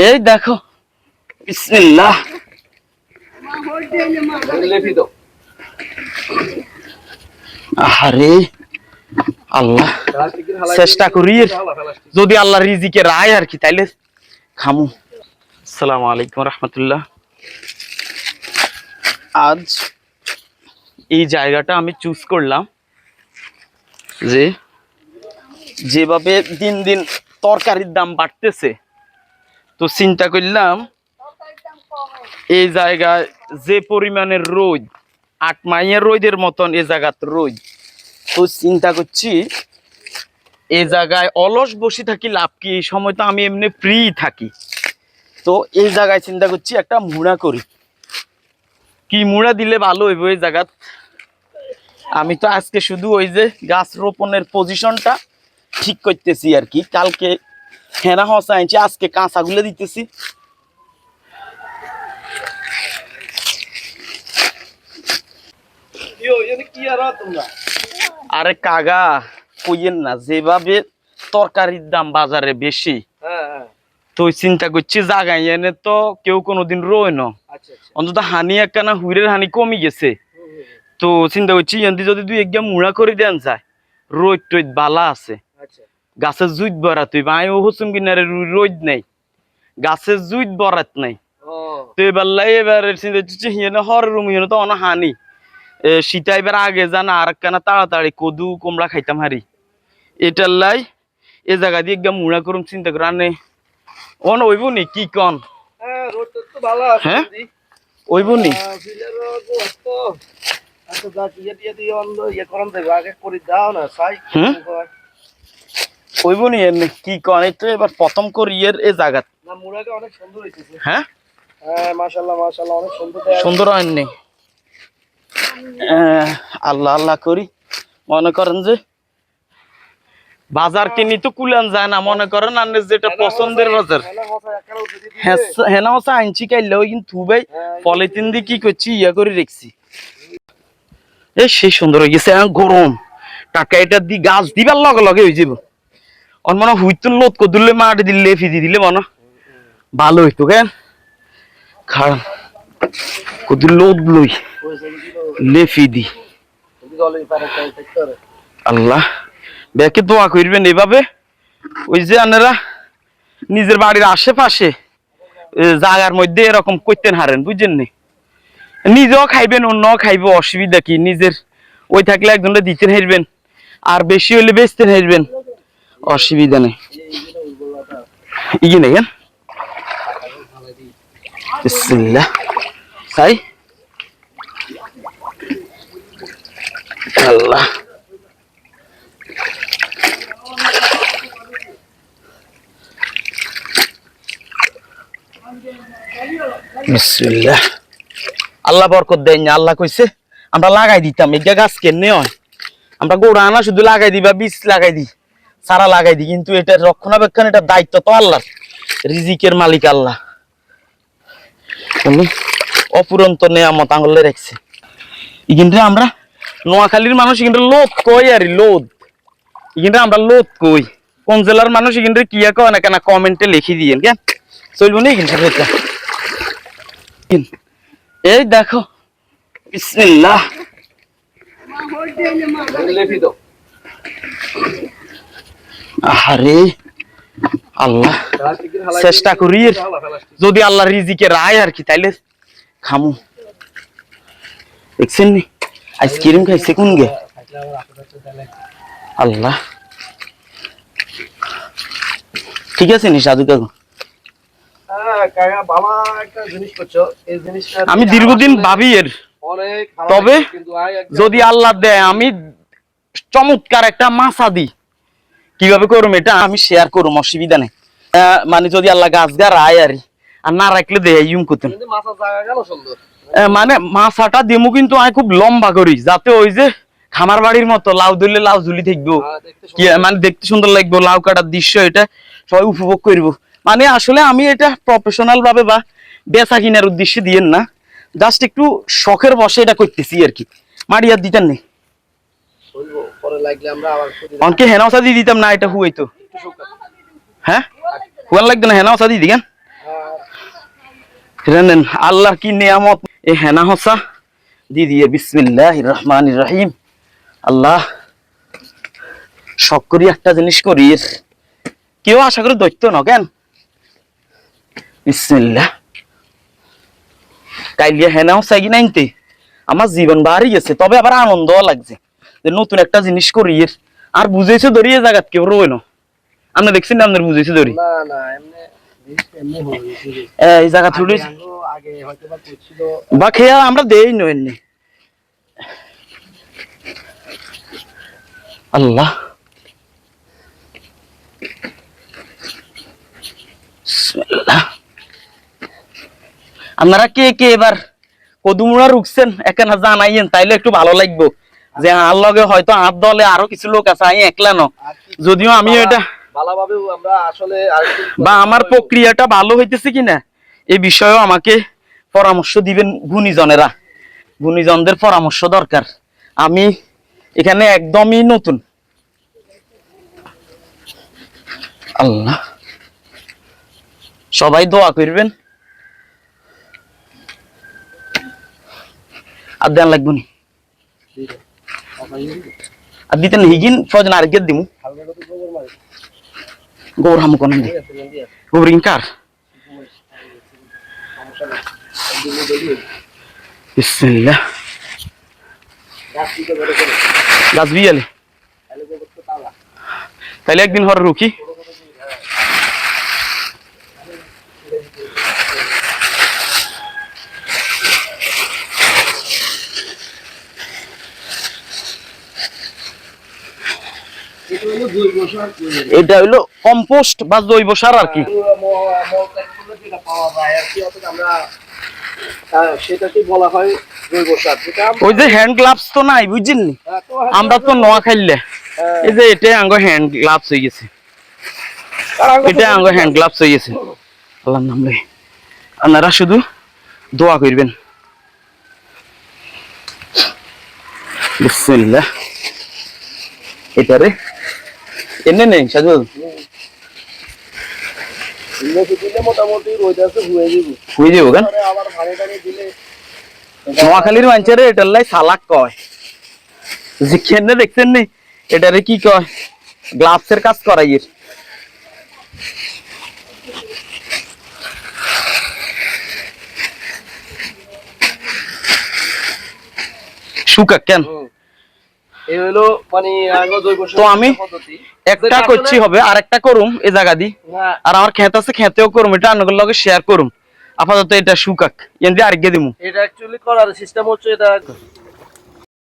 এই দেখো বিসমিল্লাহ আরে আল্লাহ চেষ্টা করি যদি আল্লাহ রিজিকের আয় আর কি তাইলে খামু। আসসালামু আলাইকুম রহমতুল্লাহ। আজ এই জায়গাটা আমি চুজ করলাম যে যেভাবে দিন দিন তরকারির দাম বাড়তেছে, তো চিন্তা করলাম এই জায়গায় যে পরিমাণের রোদ, 8 মাইয়ের রোদের মতন এ জায়গাত রোদ, তো চিন্তা করছি এই জায়গায় অলস বসে থাকি লাভ কি, এই সময় তো আমি এমনি ফ্রি থাকি, তো এই জায়গায় চিন্তা করছি একটা মুড়া করি। কি মুড়া দিলে ভালো হইব এই জায়গাত? আমি তো আজকে শুধু ওই যে গাছ রোপণের পজিশনটা ঠিক করতেছি আর কি, কালকে হেনা হসা আনছি, আজকে কাঁচাগুলো দিতেছি। আরে কাগা কইয়েন না, যেভাবে তরকারির দাম বাজারে বেশি, তো চিন্তা করছি জাগাই এনে তো কেউ কোনোদিন রয় না, অন্তত হানি একখানা হুইরের হানি কমে গেছে, তো চিন্তা করছি এনদি যদি দুই একদম মুড়া করে দেন যায়, রোদ টোদ বালা আছে, গাছের জুইত বরাত হইব। আমি হসুম কিনারে রোদ নেই, গাছের জুইত বরাত নাই, তো এবার চিন্তা করছি হিনে হর রুম হিনে তো অনেক হানি শীতা এবার আগে জানা আর একখানা তাড়াতাড়ি কদু কুমড়া খাইতাম হারি, এটার লাই এ জায়গা দিয়ে একদম মুড়া করুম চিন্তা করে আনে অন ওইব নি কি কন? হ্যাঁ ওইব নি ওইব নি কি কন? এই তো এবার প্রথম করি এর এ জায়গাত অনেক সুন্দর হয়েছে। হ্যাঁ মাশাআল্লাহ মাশাআল্লাহ অনেক সুন্দর সুন্দর হয়নি। আল্লাহ আল্লাহ করি, মনে করেন যে বাজার কিনি তো কুলান যায় না, মনে করেন আপনি যেটা পছন্দের বাজার হেনা হসা আনছি কাইলে ওই কিন্তু ভাই পলিথিন দিয়ে কি করছি ইয়া করে রেখছি, এই সেই সুন্দর হয়ে গেছে। গরম টাকা এটা দি গাছ দিবার লগে লগে হয়ে যাব, অন মনে হুইতো লোদ কদুরলে মাটি দিলে ফিজি দিলে মনে ভালো হইতো কেন খারাপ কদুর লোদ লই লেফি দি। আল্লাহ ব্যাকে দোয়া করবেন এভাবে, ওই যে আপনারা নিজের বাড়ির আশেপাশে জায়গার মধ্যে এরকম করতেন হারেন, বুঝছেন নি? নিজেও খাইবেন অন্যও খাইবে, অসুবিধা কি? নিজের ওই থাকলে একজনটা দিতেন হারবেন, আর বেশি হইলে বেচতেন হারবেন, অসুবিধা নেই। ইয়ে নেই বিসমিল্লাহ তাই আল্লাহ বিসমিল্লাহ। আল্লাহ বরকত দেন না, আল্লাহ কইছে আমরা লাগাই দিতাম, এগা গাছ কেনে হয় আমরা গোড়া আনা শুধু লাগাই দিই বা বীজ লাগাই দিই, সারা লাগাই দিই, কিন্তু এটার রক্ষণাবেক্ষণ এটার দায়িত্ব তো আল্লাহ, রিজিকের মালিক আল্লাহ, অপুরন্ত নেয়ামত আঙুলে রাখছে। কিন্তু আমরা নোয়াখালীর মানুষ কিন্তু লোদ কই আর লোদ, কিন্তু আমরা লোদ কই, কোন জেলার মানুষ কিন্তু কিয়া কয় না কেন কমেন্টে লিখি দিয়েন কেন চলবো না কিন্তু। এই দেখো বিসমিল্লাহ আরে আল্লাহ চেষ্টা করি যদি আল্লাহ রিজিকের আয় আর কি তাইলে খামু। দেখছেন নি আইসক্রিম খাইছে কোন গে আল্লাহ। ঠিক আছে নি সাধু কাকু, আমি দীর্ঘদিন ভাবি এর, তবে যদি আল্লাহ দেয় আমি চমৎকার একটা মাছা দিই, কিভাবে করুম এটা আমি শেয়ার করুম, অসুবিধা নেই। মানে যদি আল্লাহ গাছ গা রায় আর না রাখলে দেয় ইউম করতেন, মানে মাছাটা দিমু কিন্তু আমি খুব লম্বা করি, যাতে ওই যে খামার বাড়ির মতো লাউ ধরলে লাউ ঝুলি থাকবো, কি মানে দেখতে সুন্দর লাগবে, লাউ কাটার দৃশ্য এটা সবাই উপভোগ করবো। মানে আসলে আমি এটা প্রফেশনাল ভাবে বা বেচা কিনার উদ্দেশ্যে দিয়েন না, জাস্ট একটু শখের বসে এটা করতেছি আর কি, মাটি আর দিতেন নেই অনকে হেনাওসা দিয়ে দিতাম না, এটা হুয়াইতো হ্যাঁ হুয়ান লাগবে না হেনা হসা দিয়ে দিকেন নেন আল্লাহর কি নিয়ামত এই হেনা হসা দিয়ে দিয়ে বিসমিল্লাহির রহমানির রহিম আল্লাহ শখ করি একটা জিনিস করি কেউ আশা করি দৈত্য ন কেন বিসমিল্লাহ কাইলিয়া হেনা হসা কি নাইনতে আমার জীবন বাড়ি গেছে তবে আবার আনন্দ লাগছে যে নতুন একটা জিনিস করি আর বুঝেছে ধরিয়ে জায়গাত কেউ রইল আপনি দেখছেন না আপনার বুঝেছে ধরি না না এমনি এমনি হয়েছে এই জায়গা থুড়ি আগে হয়তো বা করছিল বা খেয়া আমরা দেই নইনি আল্লাহ বিসমিল্লাহ আপনারা কে কে এবার কদুমুড়া রুকছেন এখানে জানাইয়েন তাইলে একটু ভালো লাগবে যে আর লগে হয়তো আর দলে আরো কিছু লোক আছে আমি একলা ন যদিও আমি এটা ভালোভাবে আমরা আসলে আরেকটু বা আমার প্রক্রিয়াটা ভালো হইতেছে কিনা এই বিষয়েও আমাকে পরামর্শ দিবেন গুণীজনেরা গুণীজনদের পরামর্শ দরকার আমি এখানে একদমই নতুন আল্লাহ সবাই দোয়া করবেন আর দেন লাগবে নি আর দিতেন হিগিন ফজন আর গেট দিমু হালকা করে গোবর মারি গোবর হামু কোন ঠিক আছে দিয়ে গোবর কার সমস্যা নেই দিলে দিলে বিসমিল্লাহ গাছ দিতে ধরে করে গাছ বিয়ালে তাহলে গোবর তো তালা তাইলে একদিন হরে রুকি এটা হইলো কম্পোস্ট বা জৈব সার আর কি সেটাকে বলা হয় জৈব সার যেটা ওই যে হ্যান্ড গ্লাভস তো নাই বুঝছেন নি আমরা তো নোয়া খাইলে এই যে এটা আঙ্গ হ্যান্ড গ্লাভস হয়ে গেছে এটা আঙ্গ হ্যান্ড গ্লাভস হয়ে গেছে আল্লাহর নাম লই আপনারা শুধু দোয়া করবেন বিসমিল্লাহ এটারে এনে নেই সাজু দিলে মোটামুটি রোদাসে হয়ে যাবে হয়ে যাবো কেন আবার ভালো ভালো দিলে নোয়াখালীর মানুষেরা এটার লাই সালাক কয় যেখানে দেখছেন নি এটারে কি কয় গ্লাভসের কাজ করাই শুকা কেন এই হলো মানে আগে জৈব সার তো আমি পদ্ধতি একটা করছি হবে আর একটা করুম এই জায়গা দি না আর আমার খেত আছে খেতেও করুম এটা অন্যগুলোর লগে শেয়ার করুম আপাতত এটা শুকাক এমনি আরেক দিমু এটা অ্যাকচুয়ালি করার সিস্টেম হচ্ছে এটা